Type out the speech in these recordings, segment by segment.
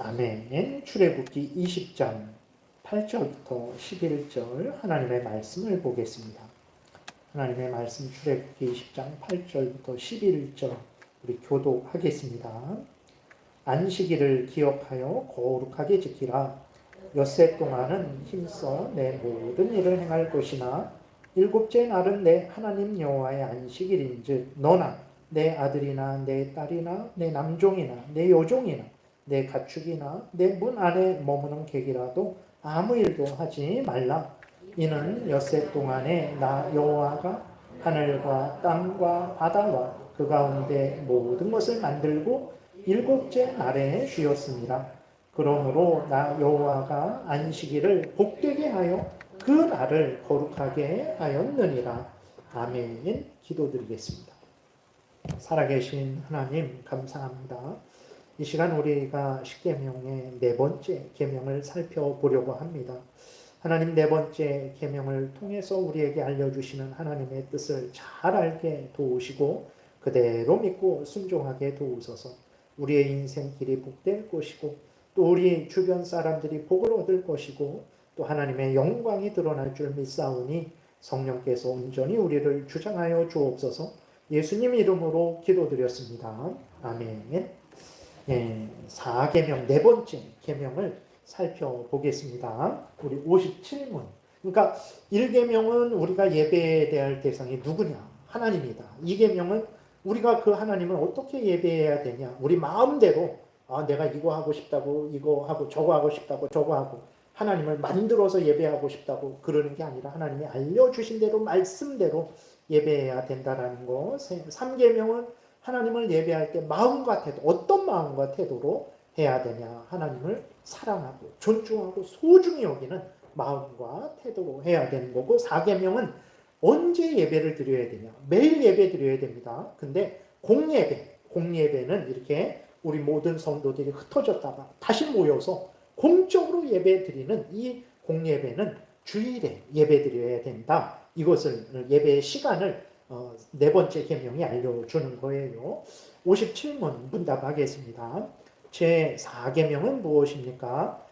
아멘. 출애굽기 20장 8절부터 11절 하나님의 말씀을 보겠습니다. 하나님의 말씀 출애굽기 20장 8절부터 11절 우리 교독하겠습니다. 안식일을 기억하여 거룩하게 지키라. 엿새 동안은 힘써 내 모든 일을 행할 것이나 일곱째 날은 내 하나님 여호와의 안식일인즉 너나 내 아들이나 내 딸이나 내 남종이나 내 여종이나 내 가축이나 내 문 안에 머무는 객이라도 아무 일도 하지 말라. 이는 엿새 동안에 나 여호와가 하늘과 땅과 바다와 그 가운데 모든 것을 만들고 일곱째 날에 쉬었습니다. 그러므로 나 여호와가 안식일을 복되게 하여 그 날을 거룩하게 하였느니라. 아멘. 기도드리겠습니다. 살아계신 하나님 감사합니다. 이 시간 우리가 십계명의 네 번째 계명을 살펴보려고 합니다. 하나님 네 번째 계명을 통해서 우리에게 알려주시는 하나님의 뜻을 잘 알게 도우시고 그대로 믿고 순종하게 도우소서. 우리의 인생길이 복될 것이고 또 우리 주변 사람들이 복을 얻을 것이고 또 하나님의 영광이 드러날 줄 믿사오니 성령께서 온전히 우리를 주장하여 주옵소서. 예수님 이름으로 기도드렸습니다. 아멘. 4계명 네 번째 계명을 살펴보겠습니다. 우리 57문. 그러니까 1계명은 우리가 예배에 대할 대상이 누구냐? 하나님이다. 2계명은 우리가 그 하나님을 어떻게 예배해야 되냐? 우리 마음대로 내가 이거 하고 싶다고 이거 하고 저거 하고 싶다고 저거 하고 하나님을 만들어서 예배하고 싶다고 그러는 게 아니라 하나님이 알려주신 대로 말씀대로 예배해야 된다라는 거. 3계명은 하나님을 예배할 때 마음과 태도, 어떤 마음과 태도로 해야 되냐? 하나님을 사랑하고 존중하고 소중히 여기는 마음과 태도로 해야 되는 거고, 4계명은 언제 예배를 드려야 되냐? 매일 예배 드려야 됩니다. 근데 공예배는 이렇게 우리 모든 성도들이 흩어졌다가 다시 모여서 공적으로 예배 드리는 이 공예배는 주일에 예배 드려야 된다. 이것을 예배의 시간을 네 번째 계명이 알려주는 거예요. 57문 문답하겠습니다. 제4계명은 무엇입니까?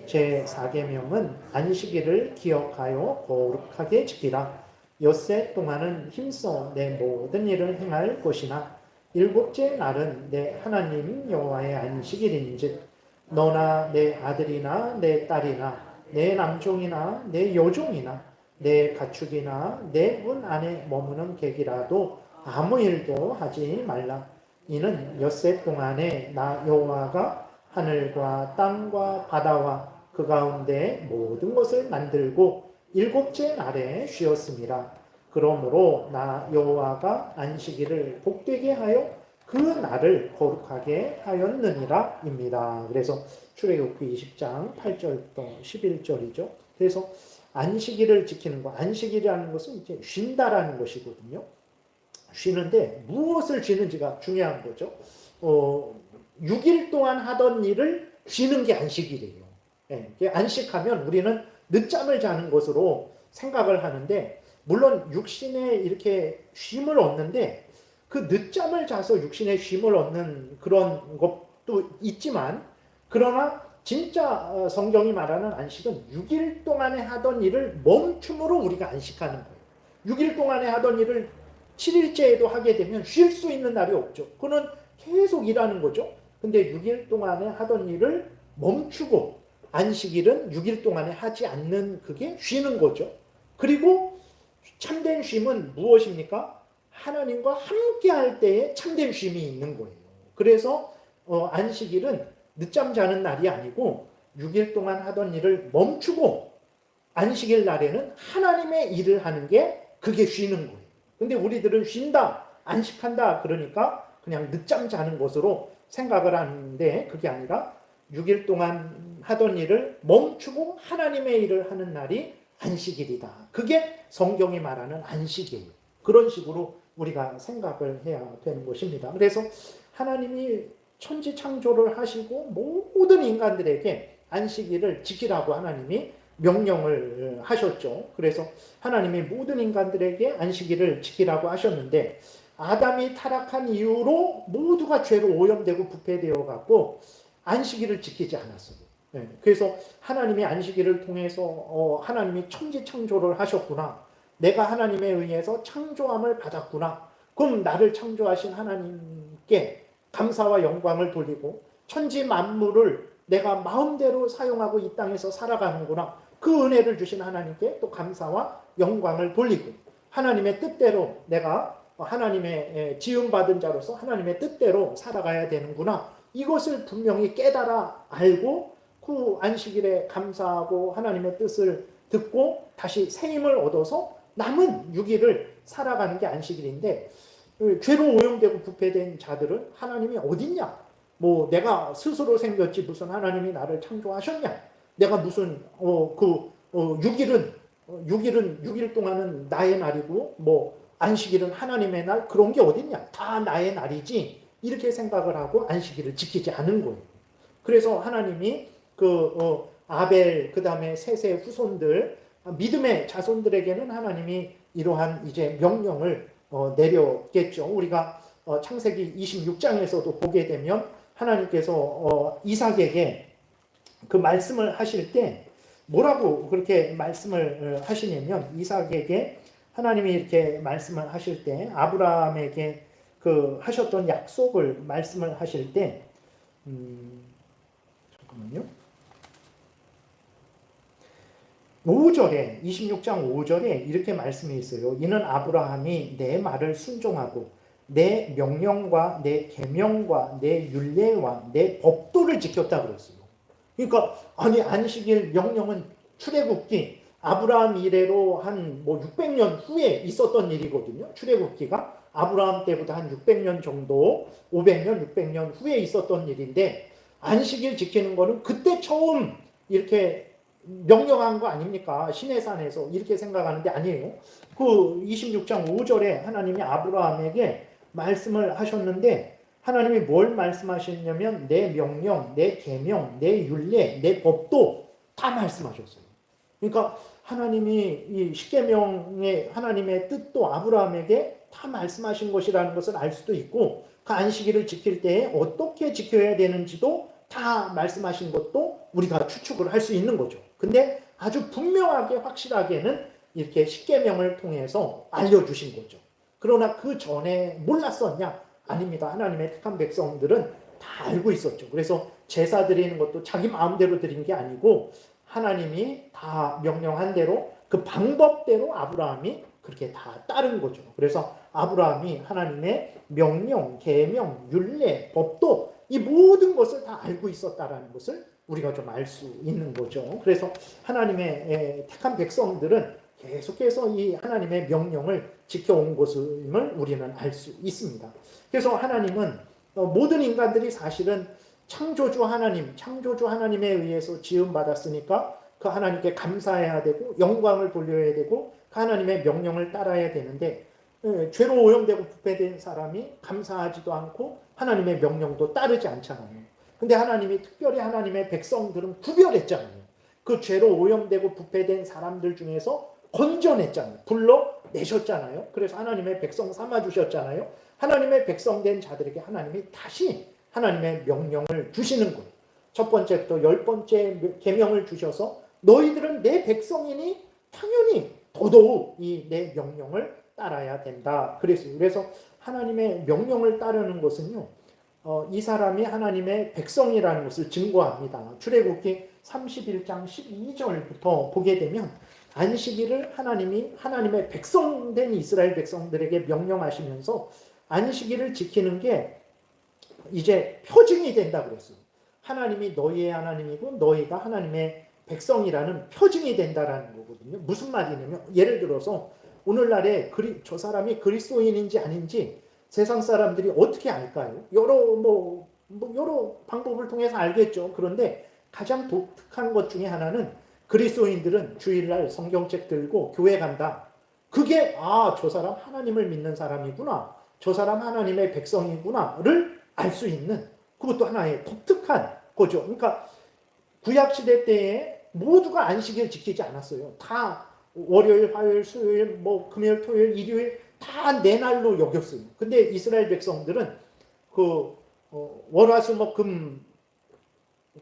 제4계명은 안식일을 기억하여 거룩하게 지키라. 엿새 동안은 힘써 내 모든 일을 행할 것이나 일곱째 날은 내 하나님 여호와의 안식일인즉 너나 내 아들이나 내 딸이나 내 남종이나 내 여종이나 내 가축이나 내 문 안에 머무는 객이라도 아무 일도 하지 말라. 이는 엿새 동안에 나 여호와가 하늘과 땅과 바다와 그 가운데 모든 것을 만들고 일곱째 날에 쉬었습니다. 그러므로 나 여호와가 안식일을 복되게 하여 그 날을 거룩하게 하였느니라 입니다. 그래서 출애굽기 20장 8절부터 11절이죠. 그래서 안식일을 지키는 것, 안식일이라는 것은 이제 쉰다라는 것이거든요. 쉬는데 무엇을 쉬는지가 중요한 거죠. 6일 동안 하던 일을 쉬는 게 안식일이에요. 안식하면 우리는 늦잠을 자는 것으로 생각을 하는데, 물론 육신에 이렇게 쉼을 얻는데 그 늦잠을 자서 육신에 쉼을 얻는 그런 것도 있지만, 그러나 진짜 성경이 말하는 안식은 6일 동안에 하던 일을 멈춤으로 우리가 안식하는 거예요. 6일 동안에 하던 일을 7일째에도 하게 되면 쉴 수 있는 날이 없죠. 그는 계속 일하는 거죠. 근데 6일 동안에 하던 일을 멈추고 안식일은 6일 동안에 하지 않는, 그게 쉬는 거죠. 그리고 참된 쉼은 무엇입니까? 하나님과 함께 할 때에 참된 쉼이 있는 거예요. 그래서 안식일은 늦잠 자는 날이 아니고 6일 동안 하던 일을 멈추고 안식일 날에는 하나님의 일을 하는 게, 그게 쉬는 거예요. 근데 우리들은 쉰다, 안식한다 그러니까 그냥 늦잠 자는 것으로 생각을 하는데, 그게 아니라 6일 동안 하던 일을 멈추고 하나님의 일을 하는 날이 안식일이다. 그게 성경이 말하는 안식이에요. 그런 식으로 우리가 생각을 해야 되는 것입니다. 그래서 하나님이 천지 창조를 하시고 모든 인간들에게 안식일을 지키라고 하나님이 명령을 하셨죠. 그래서 하나님이 모든 인간들에게 안식일을 지키라고 하셨는데, 아담이 타락한 이후로 모두가 죄로 오염되고 부패되어 갖고 안식일을 지키지 않았어요. 그래서 하나님이 안식일을 통해서 하나님이 천지 창조를 하셨구나. 내가 하나님에 의해서 창조함을 받았구나. 그럼 나를 창조하신 하나님께 감사와 영광을 돌리고 천지 만물을 내가 마음대로 사용하고 이 땅에서 살아가는구나. 그 은혜를 주신 하나님께 또 감사와 영광을 돌리고 하나님의 뜻대로 내가 하나님의 지음받은 자로서 하나님의 뜻대로 살아가야 되는구나. 이것을 분명히 깨달아 알고 그 안식일에 감사하고 하나님의 뜻을 듣고 다시 새 힘을 얻어서 남은 6일을 살아가는 게 안식일인데 죄로 오염되고 부패된 자들은 하나님이 어딨냐? 뭐 내가 스스로 생겼지 무슨 하나님이 나를 창조하셨냐? 내가 무슨 6일은 6일 동안은 나의 날이고 뭐 안식일은 하나님의 날 그런 게 어딨냐? 다 나의 날이지. 이렇게 생각을 하고 안식일을 지키지 않은 거예요. 그래서 하나님이 아벨 그다음에 셋의 후손들 믿음의 자손들에게는 하나님이 이러한 이제 명령을 내렸겠죠. 우리가 창세기 26장에서도 보게 되면 하나님께서 이삭에게 그 말씀을 하실 때 뭐라고 그렇게 말씀을 하시냐면 이삭에게 하나님이 이렇게 말씀을 하실 때 아브라함에게 그 하셨던 약속을 말씀을 하실 때 잠깐만요. 5절에 26장 5절에 이렇게 말씀이 있어요. 이는 아브라함이 내 말을 순종하고 내 명령과 내 계명과 내 율례와 내 법도를 지켰다 그랬어요. 그러니까 아니 안식일 명령은 출애굽기 아브라함 이래로 한 뭐 600년 후에 있었던 일이거든요. 출애굽기가 아브라함 때보다 한 600년 정도 500년 600년 후에 있었던 일인데 안식일 지키는 거는 그때 처음 이렇게 명령한 거 아닙니까? 시내산에서 이렇게 생각하는데 아니에요. 그 26장 5절에 하나님이 아브라함에게 말씀을 하셨는데 하나님이 뭘 말씀하셨냐면 내 명령, 내 계명, 내 율례, 내 법도 다 말씀하셨어요. 그러니까 하나님이 이 십계명의 하나님의 뜻도 아브라함에게 다 말씀하신 것이라는 것을 알 수도 있고 그 안식일을 지킬 때에 어떻게 지켜야 되는지도 다 말씀하신 것도 우리가 추측을 할 수 있는 거죠. 근데 아주 분명하게 확실하게는 이렇게 십계명을 통해서 알려주신 거죠. 그러나 그 전에 몰랐었냐? 아닙니다. 하나님의 택한 백성들은 다 알고 있었죠. 그래서 제사 드리는 것도 자기 마음대로 드린 게 아니고 하나님이 다 명령한 대로 그 방법대로 아브라함이 그렇게 다 따른 거죠. 그래서 아브라함이 하나님의 명령, 계명, 율례, 법도 이 모든 것을 다 알고 있었다라는 것을 우리가 좀 알 수 있는 거죠. 그래서 하나님의 택한 백성들은 계속해서 이 하나님의 명령을 지켜온 것임을 우리는 알 수 있습니다. 그래서 하나님은 모든 인간들이 사실은 창조주 하나님에 의해서 지음받았으니까 그 하나님께 감사해야 되고 영광을 돌려야 되고 그 하나님의 명령을 따라야 되는데 죄로 오염되고 부패된 사람이 감사하지도 않고 하나님의 명령도 따르지 않잖아요. 근데 하나님이 특별히 하나님의 백성들은 구별했잖아요. 그 죄로 오염되고 부패된 사람들 중에서 건져냈잖아요. 불러내셨잖아요. 그래서 하나님의 백성 삼아주셨잖아요. 하나님의 백성된 자들에게 하나님이 다시 하나님의 명령을 주시는 거예요. 첫 번째부터 10번째 계명을 주셔서 너희들은 내 백성이니 당연히 더더욱 이 내 명령을 따라야 된다. 그래서 하나님의 명령을 따르는 것은요. 이 사람이 하나님의 백성이라는 것을 증거합니다. 출애굽기 31장 12절부터 보게 되면 안식일을 하나님이 하나님의 백성된 이스라엘 백성들에게 명령하시면서 안식일을 지키는 게 이제 표징이 된다 그랬어요. 하나님이 너희의 하나님이고 너희가 하나님의 백성이라는 표징이 된다라는 거거든요. 무슨 말이냐면 예를 들어서 오늘날에 저 사람이 그리스도인인지 아닌지 세상 사람들이 어떻게 알까요? 여러 방법을 통해서 알겠죠. 그런데 가장 독특한 것 중에 하나는 그리스도인들은 주일날 성경책 들고 교회 간다. 그게 저 사람 하나님을 믿는 사람이구나. 저 사람 하나님의 백성이구나를 알 수 있는 그것도 하나의 독특한 거죠. 그러니까 구약시대 때에 모두가 안식일 지키지 않았어요. 다 월요일, 화요일, 수요일, 금요일, 토요일, 일요일 다 내 날로 여겼어요. 근데 이스라엘 백성들은 월화수목금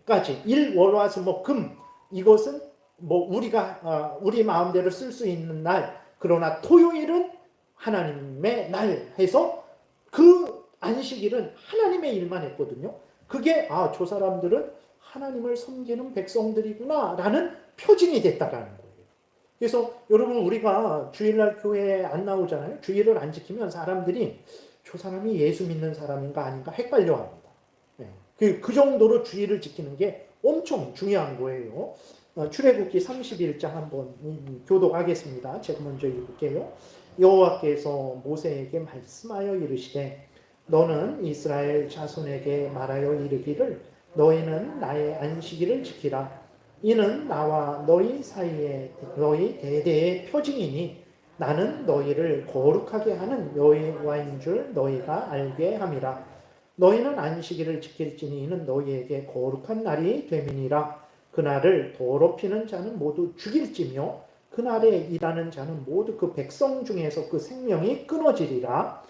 토요일까지 일, 월, 화, 수, 목, 금 이것은 뭐 우리가 우리 마음대로 쓸 수 있는 날 그러나 토요일은 하나님의 날 해서 그 안식일은 하나님의 일만 했거든요. 그게 저 사람들은 하나님을 섬기는 백성들이구나 라는 표징이 됐다라는 거예요. 그래서 여러분 우리가 주일날 교회에 안 나오잖아요. 주일을 안 지키면 사람들이 저 사람이 예수 믿는 사람인가 아닌가 헷갈려합니다. 그 정도로 주일을 지키는 게 엄청 중요한 거예요. 출애굽기 31장 한번 교독하겠습니다. 제가 먼저 읽을게요. 여호와께서 모세에게 말씀하여 이르시되 너는 이스라엘 자손에게 말하여 이르기를 너희는 나의 안식일을 지키라. 이는 나와 너희 사이에 너희 대대의 표징이니 나는 너희를 거룩하게 하는 여호와인 줄 너희가 알게 함이라. 너희는 안식일을 지킬지니 이는 너희에게 거룩한 날이 됨이니라. 그날을 더럽히는 자는 모두 죽일지며 그날에 일하는 자는 모두 그 백성 중에서 그 생명이 끊어지리라.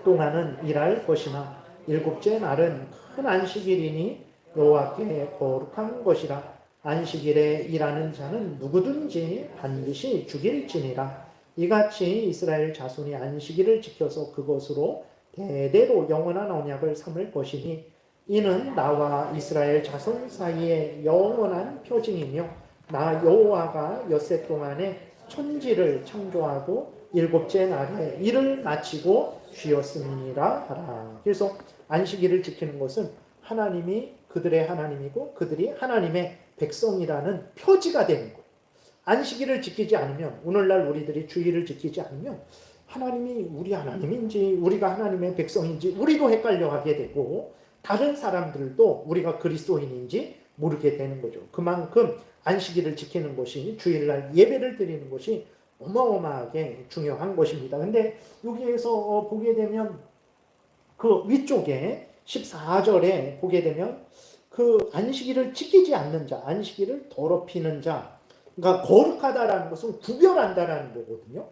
동안은 일할 것이나 일곱째 날은 큰 안식일이니 여호와께 거룩한 것이라. 안식일에 일하는 자는 누구든지 반드시 죽일지니라. 이같이 이스라엘 자손이 안식일을 지켜서 그것으로 대대로 영원한 언약을 삼을 것이니 이는 나와 이스라엘 자손 사이에 영원한 표징이며 나 여호와가 엿새 동안에 천지를 창조하고 일곱째 날에 일을 마치고 쉬었음이니라 하라. 그래서 안식일을 지키는 것은 하나님이 그들의 하나님이고 그들이 하나님의 백성이라는 표지가 되는 거예요. 안식일을 지키지 않으면 오늘날 우리들이 주일을 지키지 않으면 하나님이 우리 하나님인지 우리가 하나님의 백성인지 우리도 헷갈려하게 되고 다른 사람들도 우리가 그리스도인인지 모르게 되는 거죠. 그만큼 안식일을 지키는 것이 주일날 예배를 드리는 것이 어마어마하게 중요한 것입니다. 근데 여기에서 보게 되면 그 위쪽에 14절에 보게 되면 그 안식일을 지키지 않는 자, 안식일을 더럽히는 자, 그러니까 거룩하다라는 것은 구별한다라는 거거든요.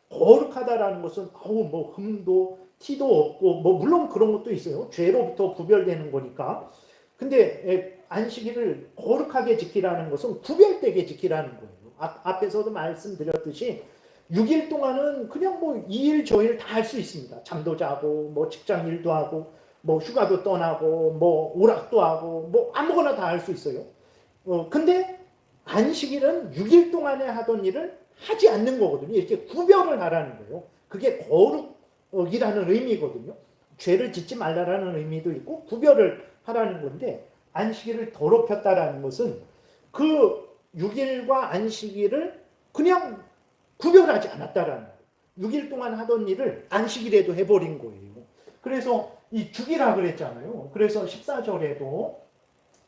거룩하다라는 것은 뭐 흠도 티도 없고 뭐 물론 그런 것도 있어요. 죄로부터 구별되는 거니까. 근데 안식일을 거룩하게 지키라는 것은 구별되게 지키라는 거예요. 앞에서도 말씀드렸듯이 6일 동안은 그냥 뭐 2일 저일 다 할 수 있습니다. 잠도 자고 뭐 직장 일도 하고 뭐 휴가도 떠나고 뭐 오락도 하고 뭐 아무거나 다 할 수 있어요. 근데 안식일은 6일 동안에 하던 일을 하지 않는 거거든요. 이렇게 구별을 하라는 거예요. 그게 거룩이라는 의미거든요. 죄를 짓지 말라라는 의미도 있고 구별을 하라는 건데 안식일을 더럽혔다라는 것은 그 6일과 안식일을 그냥 구별하지 않았다라는 거예요. 6일 동안 하던 일을 안식일에도 해버린 거예요. 그래서 이 죽이라 그랬잖아요. 그래서 14절에도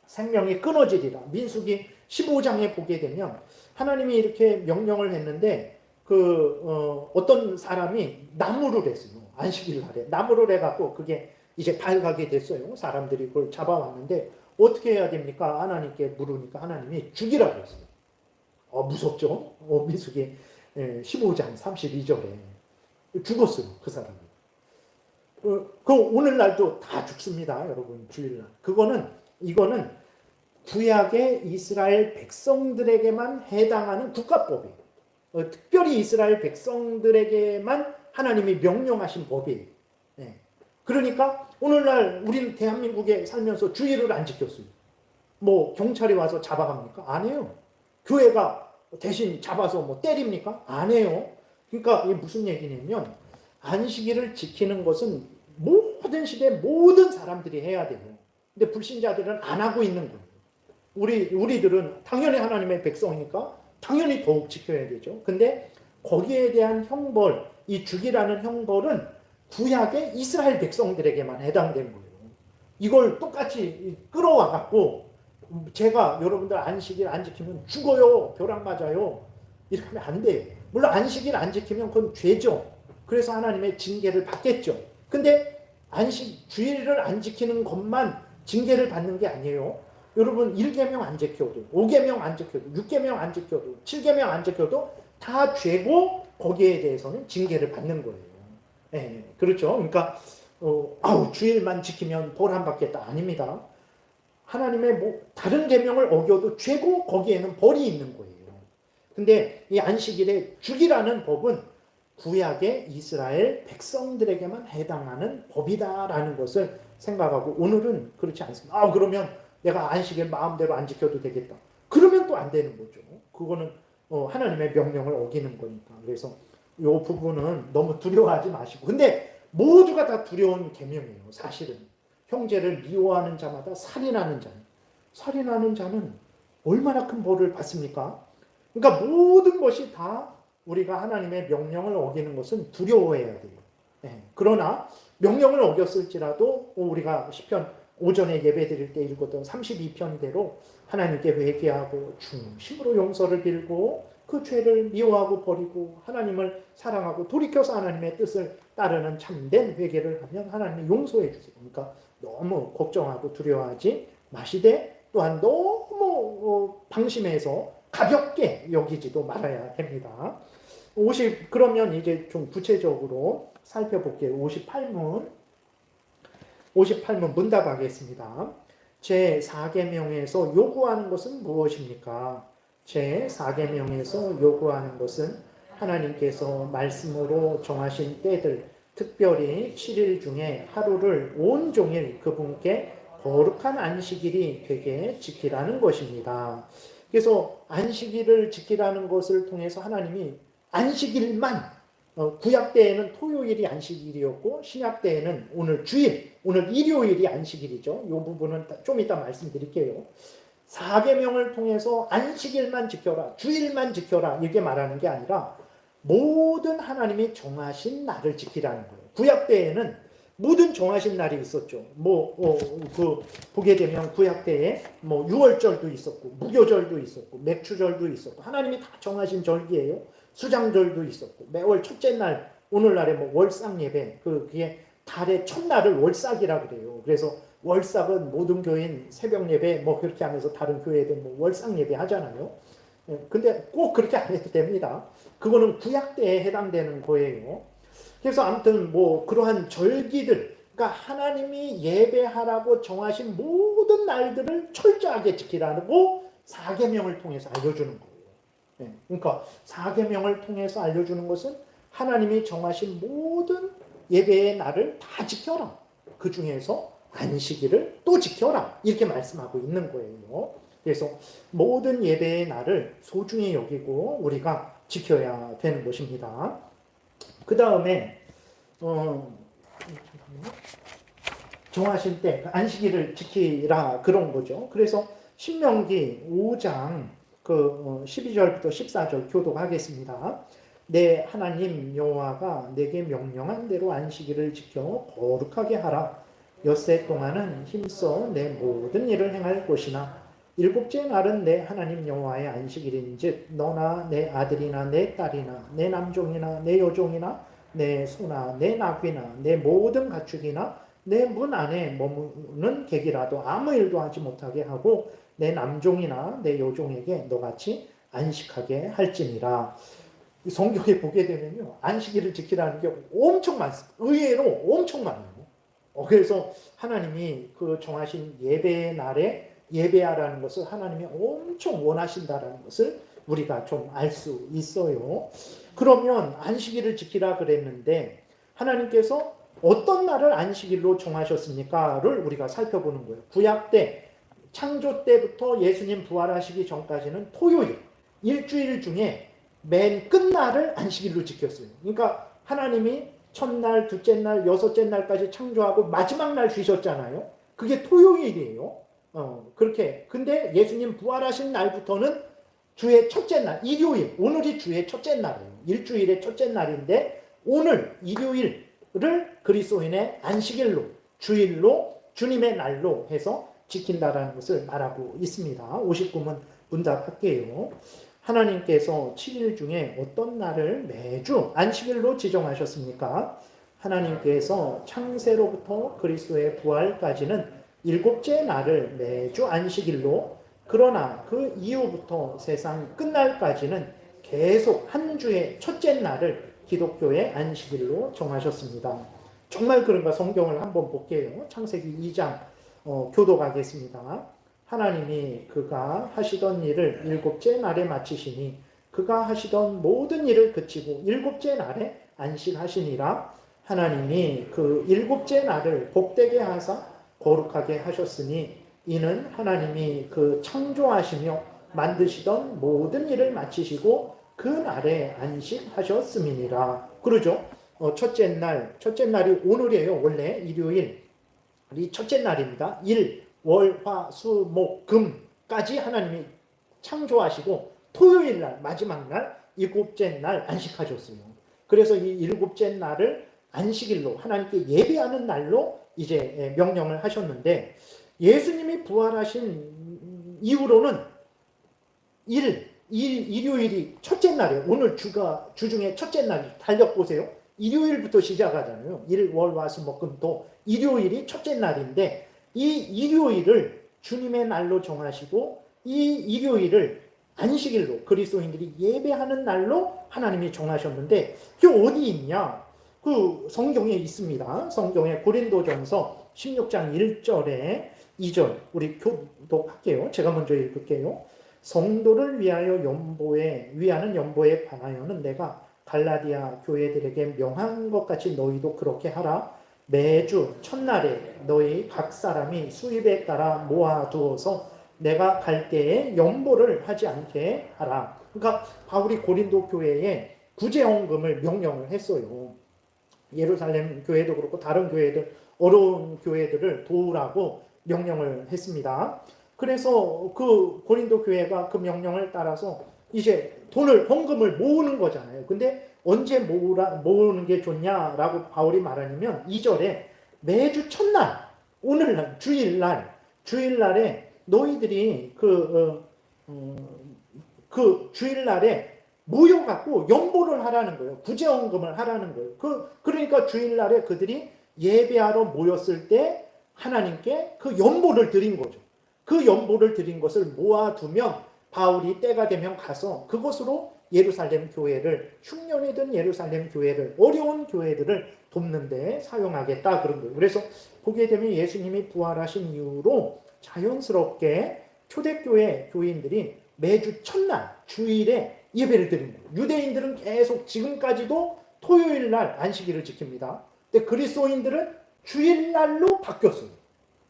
생명이 끊어지리라. 민수기 15장에 보게 되면 하나님이 이렇게 명령을 했는데 어떤 사람이 나무를 했어요. 안식일 날에 나무를 해갖고 그게 이제 발각이 됐어요. 사람들이 그걸 잡아왔는데 어떻게 해야 됩니까? 하나님께 물으니까 하나님이 죽이라고 했어요. 무섭죠? 민수기 15장 32절에 죽었어요. 그 사람이. 그 오늘날도 다 죽습니다. 여러분 주일날. 이거는 구약의 이스라엘 백성들에게만 해당하는 국가법이에요. 특별히 이스라엘 백성들에게만 하나님이 명령하신 법이에요. 그러니까 오늘날 우리는 대한민국에 살면서 주일을 안 지켰어요. 뭐 경찰이 와서 잡아갑니까? 안 해요. 교회가 대신 잡아서 뭐 때립니까? 안 해요. 그러니까 이게 무슨 얘기냐면 안식일을 지키는 것은 모든 시대 모든 사람들이 해야 돼요. 근데 불신자들은 안 하고 있는 거예요. 우리들은 당연히 하나님의 백성이니까 당연히 더욱 지켜야 되죠. 근데 거기에 대한 형벌, 이 죽이라는 형벌은 구약의 이스라엘 백성들에게만 해당된 거예요. 이걸 똑같이 끌어와 갖고 제가 여러분들 안식일 안 지키면 죽어요, 벼락 맞아요 이러면 안 돼요. 물론 안식일 안 지키면 그건 죄죠. 그래서 하나님의 징계를 받겠죠. 근데 주일을 안 지키는 것만 징계를 받는 게 아니에요. 여러분 1계명 안 지켜도 5계명 안 지켜도 6계명 안 지켜도 7계명 안 지켜도 다 죄고 거기에 대해서는 징계를 받는 거예요. 그렇죠. 그러니까 주일만 지키면 벌 안 받겠다. 아닙니다. 하나님의 뭐 다른 계명을 어겨도 죄고 거기에는 벌이 있는 거예요. 근데 이 안식일에 주기라는 법은 구약의 이스라엘 백성들에게만 해당하는 법이다라는 것을 생각하고 오늘은 그렇지 않습니다. 그러면 내가 안식일 마음대로 안 지켜도 되겠다. 그러면 또 안 되는 거죠. 그거는 하나님의 명령을 어기는 거니까. 그래서 이 부분은 너무 두려워하지 마시고. 근데 모두가 다 두려운 계명이에요. 사실은. 형제를 미워하는 자마다 살인하는 자는. 살인하는 자는 얼마나 큰 벌을 받습니까? 그러니까 모든 것이 다 우리가 하나님의 명령을 어기는 것은 두려워해야 돼요. 네. 그러나 명령을 어겼을지라도 우리가 시편 오전에 예배 드릴 때 읽었던 32편대로 하나님께 회개하고 중심으로 용서를 빌고 그 죄를 미워하고 버리고 하나님을 사랑하고 돌이켜서 하나님의 뜻을 따르는 참된 회개를 하면 하나님이 용서해 주세요. 그러니까 너무 걱정하고 두려워하지 마시되 또한 너무 방심해서 가볍게 여기지도 말아야 됩니다. 그러면 이제 좀 구체적으로 살펴볼게요. 58문 문답하겠습니다. 제4계명에서 요구하는 것은 무엇입니까? 제4계명에서 요구하는 것은 하나님께서 말씀으로 정하신 때들, 특별히 7일 중에 하루를 온종일 그분께 거룩한 안식일이 되게 지키라는 것입니다. 그래서 안식일을 지키라는 것을 통해서 하나님이 안식일만 구약 때에는 토요일이 안식일이었고 신약 때에는 오늘 주일, 오늘 일요일이 안식일이죠. 이 부분은 좀 이따 말씀드릴게요. 4계명을 통해서 안식일만 지켜라, 주일만 지켜라 이렇게 말하는 게 아니라 모든 하나님이 정하신 날을 지키라는 거예요. 구약 때에는 모든 정하신 날이 있었죠. 보게 되면 구약 때에 유월절도 있었고 무교절도 있었고 맥추절도 있었고 하나님이 다 정하신 절기예요. 수장절도 있었고 매월 첫째 날 오늘날에 월삭 예배 그게 달의 첫날을 월삭이라고 그래요. 그래서 월삭은 모든 교인 새벽 예배 그렇게 하면서 다른 교회들 월삭 예배 하잖아요. 근데 꼭 그렇게 안 해도 됩니다. 그거는 구약 때에 해당되는 거예요. 그래서 아무튼 그러한 절기들, 그러니까 하나님이 예배하라고 정하신 모든 날들을 철저하게 지키라고 4계명을 통해서 알려주는 거예요. 그러니까 4계명을 통해서 알려주는 것은 하나님이 정하신 모든 예배의 날을 다 지켜라. 그 중에서 안식일을 또 지켜라. 이렇게 말씀하고 있는 거예요. 그래서 모든 예배의 날을 소중히 여기고 우리가 지켜야 되는 것입니다. 그 다음에 정하신 때 안식일을 지키라 그런 거죠. 그래서 신명기 5장 12절부터 14절 교독하겠습니다. 내 하나님 여호와가 내게 명령한 대로 안식일을 지켜 거룩하게 하라. 엿새 동안은 힘써 내 모든 일을 행할 것이나 일곱째 날은 내 하나님 여호와의 안식일인즉 너나 내 아들이나 내 딸이나 내 남종이나 내 여종이나 내 소나 내 나귀나 내 모든 가축이나 내 문 안에 머무는 객이라도 아무 일도 하지 못하게 하고 내 남종이나 내 여종에게 너같이 안식하게 할지니라. 성경에 보게 되면요 안식일을 지키라는 게 엄청 많습니다. 의외로 엄청 많아요. 그래서 하나님이 그 정하신 예배의 날에 예배하라는 것을 하나님이 엄청 원하신다라는 것을 우리가 좀 알 수 있어요. 그러면 안식일을 지키라 그랬는데 하나님께서 어떤 날을 안식일로 정하셨습니까?를 우리가 살펴보는 거예요. 구약 때 창조 때부터 예수님 부활하시기 전까지는 토요일, 일주일 중에 맨 끝날을 안식일로 지켰어요. 그러니까 하나님이 첫날, 둘째 날, 여섯째 날까지 창조하고 마지막 날 쉬셨잖아요. 그게 토요일이에요. 그렇게. 근데 예수님 부활하신 날부터는 주의 첫째 날, 일요일, 오늘이 주의 첫째 날이에요. 일주일의 첫째 날인데 오늘 일요일을 그리스도인의 안식일로, 주일로, 주님의 날로 해서 지킨다라는 것을 말하고 있습니다. 59문 문답할게요. 하나님께서 7일 중에 어떤 날을 매주 안식일로 지정하셨습니까? 하나님께서 창세로부터 그리스도의 부활까지는 일곱째 날을 매주 안식일로, 그러나 그 이후부터 세상 끝날까지는 계속 한 주의 첫째 날을 기독교의 안식일로 정하셨습니다. 정말 그런가 성경을 한번 볼게요. 창세기 2장 교독하겠습니다. 하나님이 그가 하시던 일을 일곱째 날에 마치시니 그가 하시던 모든 일을 그치고 일곱째 날에 안식하시니라. 하나님이 그 일곱째 날을 복되게 하사 거룩하게 하셨으니 이는 하나님이 그 창조하시며 만드시던 모든 일을 마치시고 그 날에 안식하셨음이니라. 그러죠. 첫째 날이 오늘이에요. 원래 일요일이 첫째 날입니다. 일, 월, 화, 수, 목, 금까지 하나님이 창조하시고 토요일 날, 마지막 날, 일곱째 날 안식하셨어요. 그래서 이 일곱째 날을 안식일로 하나님께 예배하는 날로 이제 명령을 하셨는데, 예수님이 부활하신 이후로는 일요일이 첫째 날이에요. 오늘 주 중에 첫째 날이 달력 보세요. 일요일부터 시작하잖아요. 일, 월, 화, 수, 목, 금, 토. 일요일이 첫째 날인데 이 일요일을 주님의 날로 정하시고 이 일요일을 안식일로 그리스도인들이 예배하는 날로 하나님이 정하셨는데 그게 어디 있냐? 그 성경에 있습니다. 성경에 고린도전서 16장 1절에 2절 우리 교독할게요. 제가 먼저 읽을게요. 성도를 위하여 위하는 연보에 관하여는 내가 갈라디아 교회들에게 명한 것 같이 너희도 그렇게 하라. 매주 첫날에 너희 각 사람이 수입에 따라 모아두어서 내가 갈 때에 연보를 하지 않게 하라. 그러니까 바울이 고린도 교회에 구제헌금을 명령을 했어요. 예루살렘 교회도 그렇고 다른 교회들, 어려운 교회들을 도우라고 명령을 했습니다. 그래서 그 고린도 교회가 그 명령을 따라서 이제 헌금을 모으는 거잖아요. 근데 언제 모으는 게 좋냐라고 바울이 말하냐면 2절에 매주 첫날, 오늘날, 주일날에 너희들이 그 주일날에 모여갖고 연보를 하라는 거예요. 구제헌금을 하라는 거예요. 그러니까 주일날에 그들이 예배하러 모였을 때 하나님께 그 연보를 드린 거죠. 그 연보를 드린 것을 모아두면 바울이 때가 되면 가서 그것으로 예루살렘 교회를, 흉년이든 예루살렘 교회를, 어려운 교회들을 돕는 데 사용하겠다 그런 거예요. 그래서 보게 되면 예수님이 부활하신 이후로 자연스럽게 초대교회 교인들이 매주 첫날 주일에 예배를 드리는 거예요. 유대인들은 계속 지금까지도 토요일 날 안식일을 지킵니다. 근데 그리스도인들은 주일날로 바뀌었어요.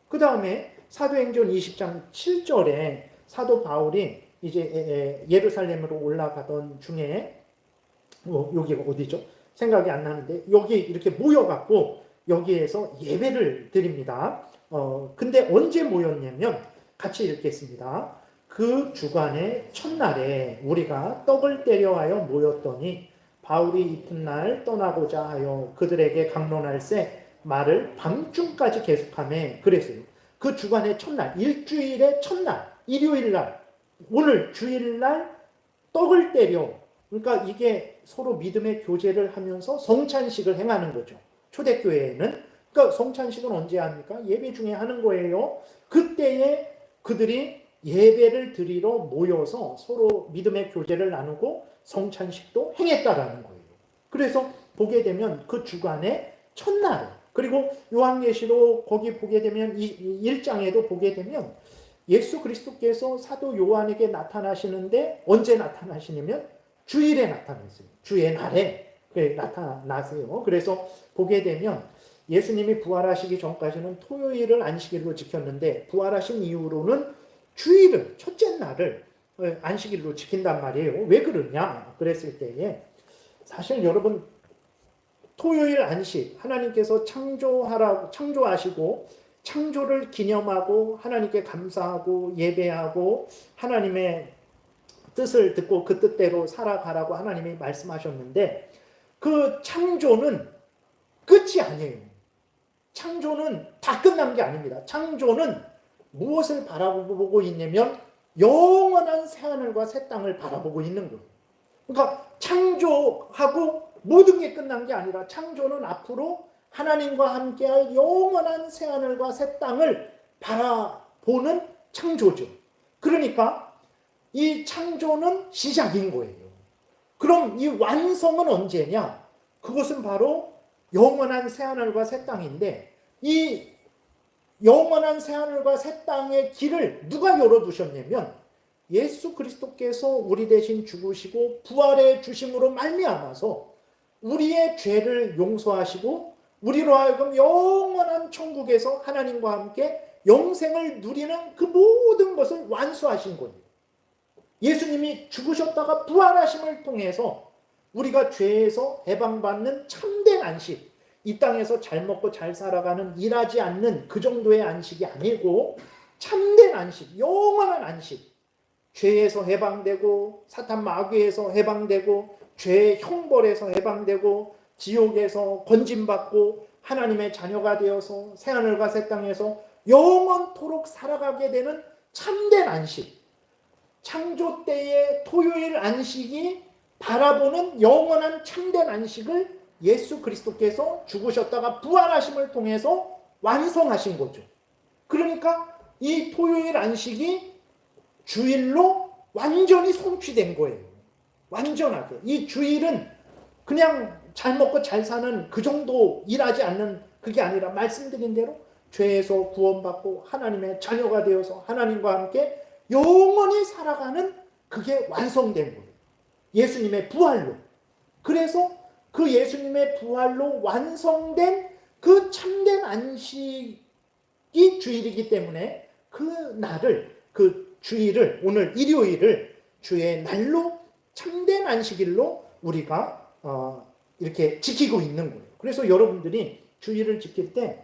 그 다음에 사도행전 20장 7절에 사도 바울이 이제 예루살렘으로 올라가던 중에 여기가 어디죠? 생각이 안 나는데 여기 이렇게 모여갖고 여기에서 예배를 드립니다. 근데 언제 모였냐면 같이 읽겠습니다. 그 주간의 첫날에 우리가 떡을 떼려 하여 모였더니 바울이 이튿날 떠나고자 하여 그들에게 강론할새 말을 밤중까지 계속하며 그랬어요. 그 주간의 첫날, 일주일의 첫날, 일요일날, 오늘 주일날 떡을 떼려, 그러니까 이게 서로 믿음의 교제를 하면서 성찬식을 행하는 거죠. 초대교회에는. 그러니까 성찬식은 언제 합니까? 예배 중에 하는 거예요. 그때에 그들이 예배를 드리러 모여서 서로 믿음의 교제를 나누고 성찬식도 행했다라는 거예요. 그래서 보게 되면 그 주간의 첫날, 그리고 요한계시록 거기 보게 되면 1장에도 보게 되면 예수 그리스도께서 사도 요한에게 나타나시는데 언제 나타나시냐면 주일에 나타났어요. 주의 날에 나타나세요. 그래서 보게 되면 예수님이 부활하시기 전까지는 토요일을 안식일로 지켰는데 부활하신 이후로는 주일을, 첫째 날을 안식일로 지킨단 말이에요. 왜 그러냐? 그랬을 때에 사실 여러분 토요일 안식, 하나님께서 창조하시고 창조를 기념하고 하나님께 감사하고 예배하고 하나님의 뜻을 듣고 그 뜻대로 살아가라고 하나님이 말씀하셨는데 그 창조는 끝이 아니에요. 창조는 다 끝난 게 아닙니다. 창조는 무엇을 바라보고 있냐면 영원한 새하늘과 새 땅을 바라보고 있는 거예요. 그러니까 창조하고 모든 게 끝난 게 아니라 창조는 앞으로 하나님과 함께할 영원한 새하늘과 새 땅을 바라보는 창조죠. 그러니까 이 창조는 시작인 거예요. 그럼 이 완성은 언제냐? 그것은 바로 영원한 새하늘과 새 땅인데 이 영원한 새하늘과 새 땅의 길을 누가 열어두셨냐면 예수 그리스도께서 우리 대신 죽으시고 부활해 주심으로 말미암아서 우리의 죄를 용서하시고 우리로 하여금 영원한 천국에서 하나님과 함께 영생을 누리는 그 모든 것을 완수하신 거예요. 예수님이 죽으셨다가 부활하심을 통해서 우리가 죄에서 해방받는 참된 안식, 이 땅에서 잘 먹고 잘 살아가는 일하지 않는 그 정도의 안식이 아니고 참된 안식, 영원한 안식, 죄에서 해방되고 사탄 마귀에서 해방되고 죄의 형벌에서 해방되고 지옥에서 건짐받고 하나님의 자녀가 되어서 새하늘과 새 땅에서 영원토록 살아가게 되는 참된 안식, 창조 때의 토요일 안식이 바라보는 영원한 참된 안식을 예수 그리스도께서 죽으셨다가 부활하심을 통해서 완성하신 거죠. 그러니까 이 토요일 안식이 주일로 완전히 성취된 거예요. 완전하게. 이 주일은 그냥 잘 먹고 잘 사는 그 정도 일하지 않는 그게 아니라 말씀드린 대로 죄에서 구원받고 하나님의 자녀가 되어서 하나님과 함께 영원히 살아가는 그게 완성된 거예요. 예수님의 부활로. 그래서 그 예수님의 부활로 완성된 그 참된 안식이 주일이기 때문에 그 날을, 그 주일을, 오늘 일요일을 주의 날로 참된 안식일로 우리가 이렇게 지키고 있는 거예요. 그래서 여러분들이 주일을 지킬 때,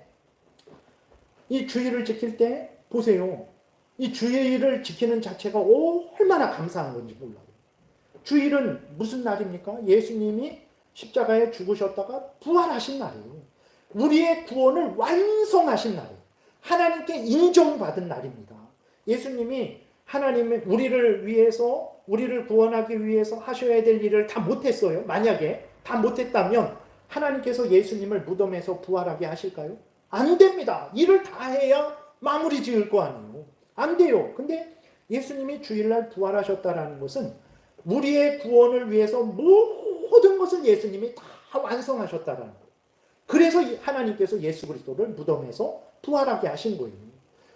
이 주일을 지킬 때 보세요. 이 주일을 지키는 자체가 얼마나 감사한 건지 몰라요. 주일은 무슨 날입니까? 예수님이 십자가에 죽으셨다가 부활하신 날이에요. 우리의 구원을 완성하신 날이에요. 하나님께 인정받은 날입니다. 예수님이 하나님의 우리를 위해서, 우리를 구원하기 위해서 하셔야 될 일을 다 못했어요. 만약에 다 못했다면 하나님께서 예수님을 무덤에서 부활하게 하실까요? 안 됩니다. 일을 다 해야 마무리 지을 거 아니에요. 안 돼요. 근데 예수님이 주일날 부활하셨다라는 것은 우리의 구원을 위해서 모든 것을 예수님이 다 완성하셨다라는 거예요. 그래서 하나님께서 예수 그리스도를 무덤에서 부활하게 하신 거예요.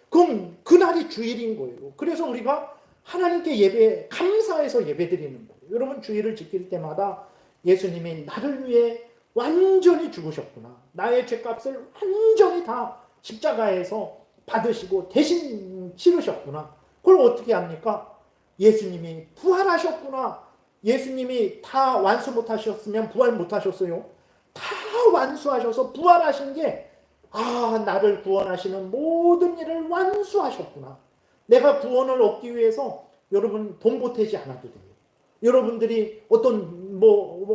그럼 그날이 주일인 거예요. 그래서 우리가 하나님께 감사해서 예배드리는 거예요. 여러분 주일을 지킬 때마다 예수님이 나를 위해 완전히 죽으셨구나. 나의 죄값을 완전히 다 십자가에서 받으시고 대신 치르셨구나. 그걸 어떻게 합니까? 예수님이 부활하셨구나. 예수님이 다 완수 못하셨으면 부활 못하셨어요. 다 완수하셔서 부활하신 게 나를 구원하시는 모든 일을 완수하셨구나. 내가 구원을 얻기 위해서 여러분 돈 보태지 않아도 돼요. 여러분들이 어떤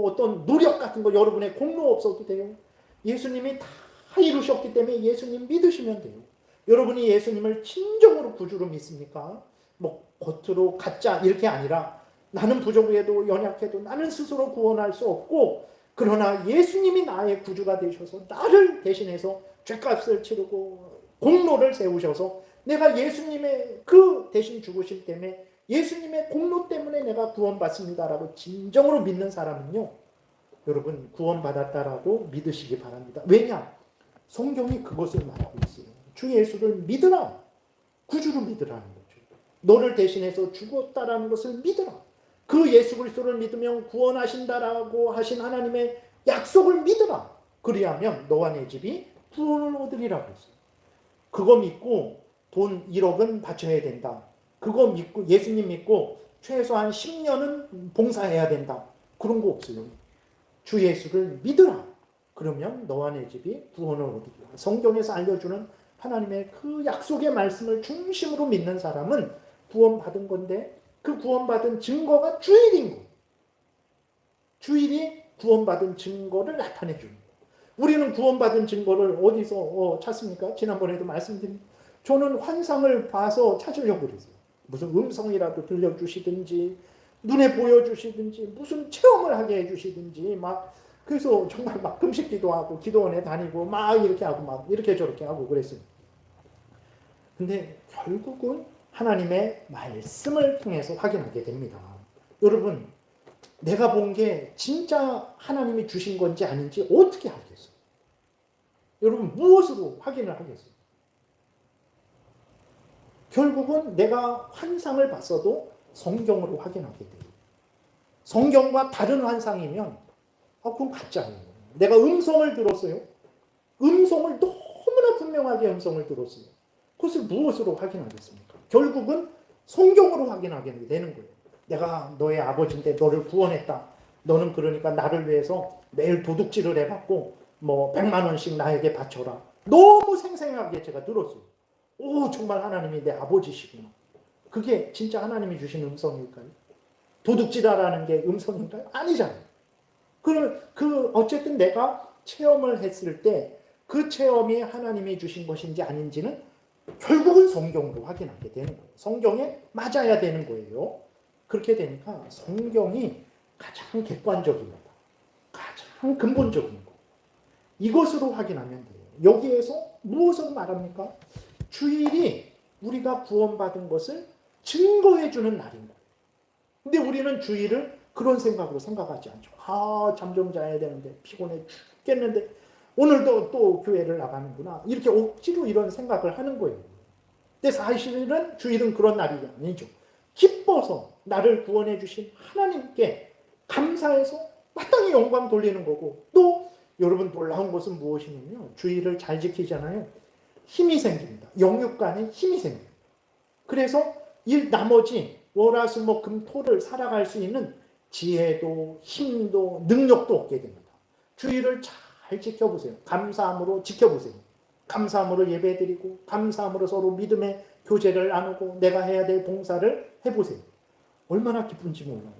어떤 노력 같은 거 여러분의 공로 없어도 돼요. 예수님이 다 이루셨기 때문에 예수님 믿으시면 돼요. 여러분이 예수님을 진정으로 구주로 믿습니까? 겉으로 가짜 이렇게 아니라 나는 부족해도 연약해도 나는 스스로 구원할 수 없고 그러나 예수님이 나의 구주가 되셔서 나를 대신해서 죄값을 치르고 공로를 세우셔서 내가 예수님의 그 대신 죽으심 때문에 예수님의 공로 때문에 내가 구원받습니다라고 진정으로 믿는 사람은요, 여러분 구원받았다라고 믿으시기 바랍니다. 왜냐? 성경이 그것을 말하고 있어요. 주 예수를 믿으라. 구주로 믿으라는 거죠. 너를 대신해서 죽었다라는 것을 믿으라. 그 예수 그리스도를 믿으면 구원하신다라고 하신 하나님의 약속을 믿으라. 그리하면 너와 내 집이 구원을 얻으리라고 했어요. 그거 믿고 돈 1억은 바쳐야 된다. 그거 믿고 예수님 믿고 최소한 10년은 봉사해야 된다. 그런 거 없어요. 주 예수를 믿으라. 그러면 너와 내 집이 구원을 얻으리라. 성경에서 알려주는 하나님의 그 약속의 말씀을 중심으로 믿는 사람은 구원받은 건데 그 구원받은 증거가 주일인 거예요. 주일이 구원받은 증거를 나타내 주는 거예요. 우리는 구원받은 증거를 어디서 찾습니까? 지난번에도 말씀드린 저는 환상을 봐서 찾으려고 그랬어요. 무슨 음성이라도 들려주시든지 눈에 보여주시든지 무슨 체험을 하게 해주시든지 그래서 정말 금식기도 하고 기도원에 다니고 이렇게 하고 이렇게 저렇게 하고 그랬어요. 근데 결국은 하나님의 말씀을 통해서 확인하게 됩니다. 여러분, 내가 본 게 진짜 하나님이 주신 건지 아닌지 어떻게 알겠어요? 여러분, 무엇으로 확인을 하겠어요? 결국은 내가 환상을 봤어도 성경으로 확인하게 돼요. 성경과 다른 환상이면 그건 가짜예요. 내가 음성을 들었어요. 음성을 너무나 분명하게 음성을 들었어요. 그것을 무엇으로 확인하겠습니까? 결국은 성경으로 확인하게 되는 거예요. 내가 너의 아버지인데 너를 구원했다. 너는 그러니까 나를 위해서 매일 도둑질을 해갖고 100만 원씩 나에게 바쳐라. 너무 생생하게 제가 들었어요. 오, 정말 하나님이 내 아버지시구나. 그게 진짜 하나님이 주신 음성일까요? 도둑질하라는 게 음성인가요? 아니잖아요. 어쨌든 내가 체험을 했을 때 그 체험이 하나님이 주신 것인지 아닌지는 결국은 성경으로 확인하게 되는 거예요. 성경에 맞아야 되는 거예요. 그렇게 되니까 성경이 가장 객관적입니다. 가장 근본적인 거. 이것으로 확인하면 돼요. 여기에서 무엇을 말합니까? 주일이 우리가 구원받은 것을 증거해주는 날인 거예요. 근데 우리는 주일을 그런 생각으로 생각하지 않죠. 잠 좀 자야 되는데 피곤해 죽겠는데 오늘도 또 교회를 나가는구나. 이렇게 억지로 이런 생각을 하는 거예요. 근데 사실은 주일은 그런 날이 아니죠. 기뻐서 나를 구원해 주신 하나님께 감사해서 마땅히 영광 돌리는 거고, 또 여러분 놀라운 것은 무엇이냐면 주일을 잘 지키잖아요. 힘이 생깁니다. 영육간에 힘이 생깁니다. 그래서 나머지 월화수목금토를 살아갈 수 있는 지혜도 힘도 능력도 얻게 됩니다. 주일을 잘 지켜보세요. 감사함으로 지켜보세요. 감사함으로 예배드리고 감사함으로 서로 믿음의 교제를 나누고 내가 해야 될 봉사를 해보세요. 얼마나 기쁜지 몰라요.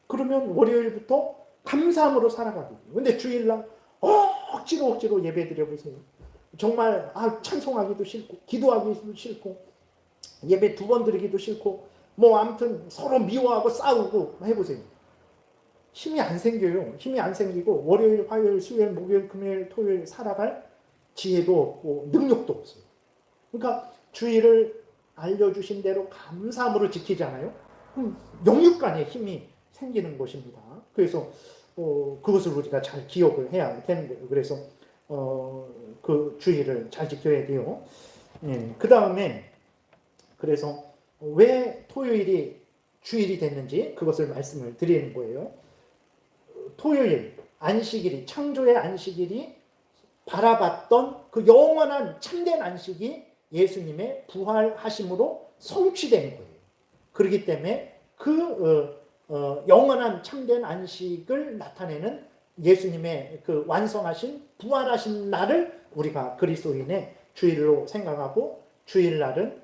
그러면 월요일부터 감사함으로 살아가게 돼요. 근데 주일날 억지로 예배드려보세요. 정말 찬송하기도 싫고 기도하기도 싫고 예배 2번 드리기도 싫고 아무튼 서로 미워하고 싸우고 해보세요. 힘이 안 생겨요. 힘이 안 생기고 월요일, 화요일, 수요일, 목요일, 금요일, 토요일 살아갈 지혜도 없고 능력도 없어요. 그러니까 주일을 알려주신 대로 감사함으로 지키잖아요. 그럼 영육간에 힘이 생기는 것입니다. 그래서 그것을 우리가 잘 기억을 해야 되는 거예요. 그래서 그 주일을 잘 지켜야 돼요. 그 다음에 그래서 왜 토요일이 주일이 됐는지 그것을 말씀을 드리는 거예요. 토요일, 안식일이, 창조의 안식일이 바라봤던 그 영원한 참된 안식이 예수님의 부활하심으로 성취된 거예요. 그렇기 때문에 그 영원한 참된 안식을 나타내는 예수님의 그 완성하신 부활하신 날을 우리가 그리스도인의 주일로 생각하고, 주일날은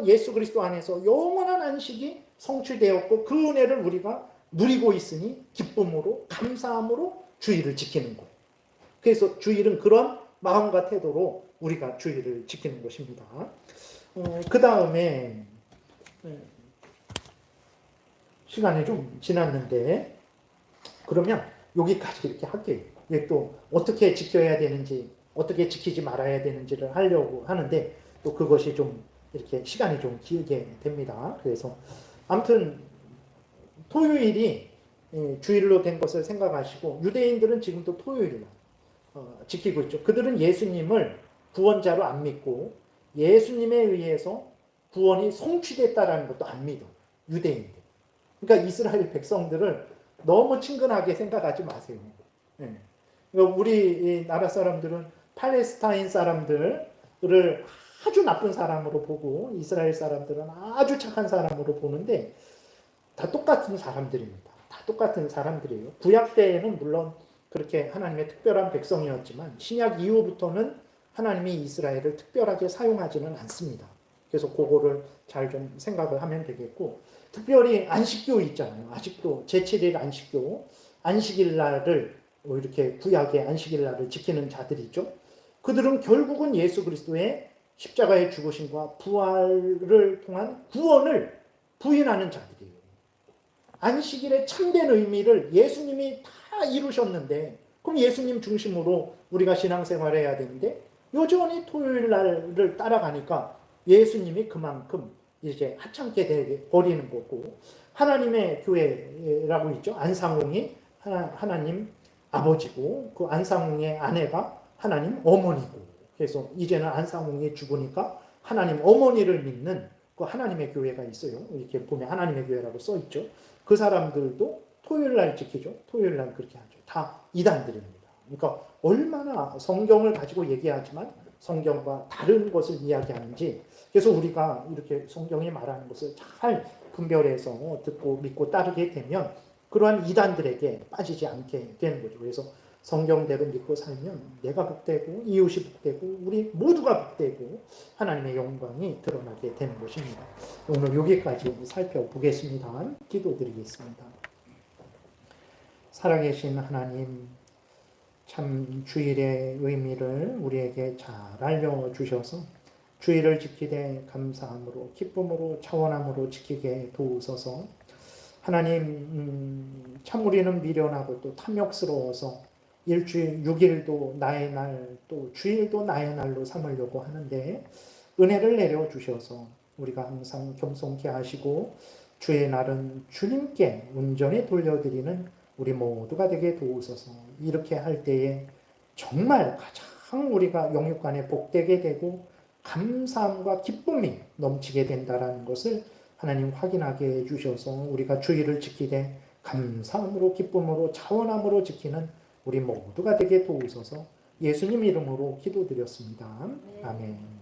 예수 그리스도 안에서 영원한 안식이 성취되었고 그 은혜를 우리가 누리고 있으니 기쁨으로 감사함으로 주일을 지키는 거예요. 그래서 주일은 그런 마음과 태도로 우리가 주일을 지키는 것입니다. 그 다음에 시간이 좀 지났는데 그러면 여기까지 이렇게 할게요. 또 어떻게 지켜야 되는지 어떻게 지키지 말아야 되는지를 하려고 하는데 또 그것이 좀 이렇게 시간이 좀 길게 됩니다. 그래서 아무튼 토요일이 주일로 된 것을 생각하시고, 유대인들은 지금도 토요일을 지키고 있죠. 그들은 예수님을 구원자로 안 믿고 예수님에 의해서 구원이 성취됐다라는 것도 안 믿어. 유대인들. 그러니까 이스라엘 백성들을 너무 친근하게 생각하지 마세요. 그러니까 우리 나라 사람들은 팔레스타인 사람들을 아주 나쁜 사람으로 보고 이스라엘 사람들은 아주 착한 사람으로 보는데 다 똑같은 사람들입니다. 다 똑같은 사람들이에요. 구약 때에는 물론 그렇게 하나님의 특별한 백성이었지만 신약 이후부터는 하나님이 이스라엘을 특별하게 사용하지는 않습니다. 그래서 그거를 잘 좀 생각을 하면 되겠고, 특별히 안식교 있잖아요. 아직도 제7일 안식교, 안식일날을 이렇게 구약의 안식일날을 지키는 자들이죠. 그들은 결국은 예수 그리스도의 십자가의 죽으심과 부활을 통한 구원을 부인하는 자들이에요. 안식일의 참된 의미를 예수님이 다 이루셨는데, 그럼 예수님 중심으로 우리가 신앙생활을 해야 되는데 여전히 토요일 날을 따라가니까 예수님이 그만큼 이제 하찮게 돼 버리는 거고, 하나님의 교회라고 있죠. 안상홍이 하나님 아버지고 그 안상홍의 아내가 하나님 어머니고, 그래서 이제는 안상홍이 죽으니까 하나님 어머니를 믿는 그 하나님의 교회가 있어요. 이렇게 보면 하나님의 교회라고 써 있죠. 그 사람들도 토요일 날 지키죠. 토요일 날 그렇게 하죠. 다 이단들입니다. 그러니까 얼마나 성경을 가지고 얘기하지만 성경과 다른 것을 이야기하는지, 그래서 우리가 이렇게 성경이 말하는 것을 잘 분별해서 듣고 믿고 따르게 되면 그러한 이단들에게 빠지지 않게 되는 거죠. 그래서 성경대로 믿고 살면 내가 복되고 이웃이 복되고 우리 모두가 복되고 하나님의 영광이 드러나게 되는 것입니다. 오늘 여기까지 살펴보겠습니다. 기도드리겠습니다. 살아계신 하나님, 참 주일의 의미를 우리에게 잘 알려주셔서 주일을 지키되 감사함으로 기쁨으로 차원함으로 지키게 도우소서. 하나님, 참 우리는 미련하고 또 탐욕스러워서 일주일 6일도 나의 날, 또 주일도 나의 날로 삼으려고 하는데 은혜를 내려주셔서 우리가 항상 겸손케 하시고 주의 날은 주님께 온전히 돌려드리는 우리 모두가 되게 도우소서. 이렇게 할 때에 정말 가장 우리가 영육간에 복되게 되고 감사함과 기쁨이 넘치게 된다는 것을 하나님 확인하게 해주셔서 우리가 주의를 지키되 감사함으로 기쁨으로 차원함으로 지키는 우리 모두가 되게 도우소서. 예수님 이름으로 기도드렸습니다. 아멘.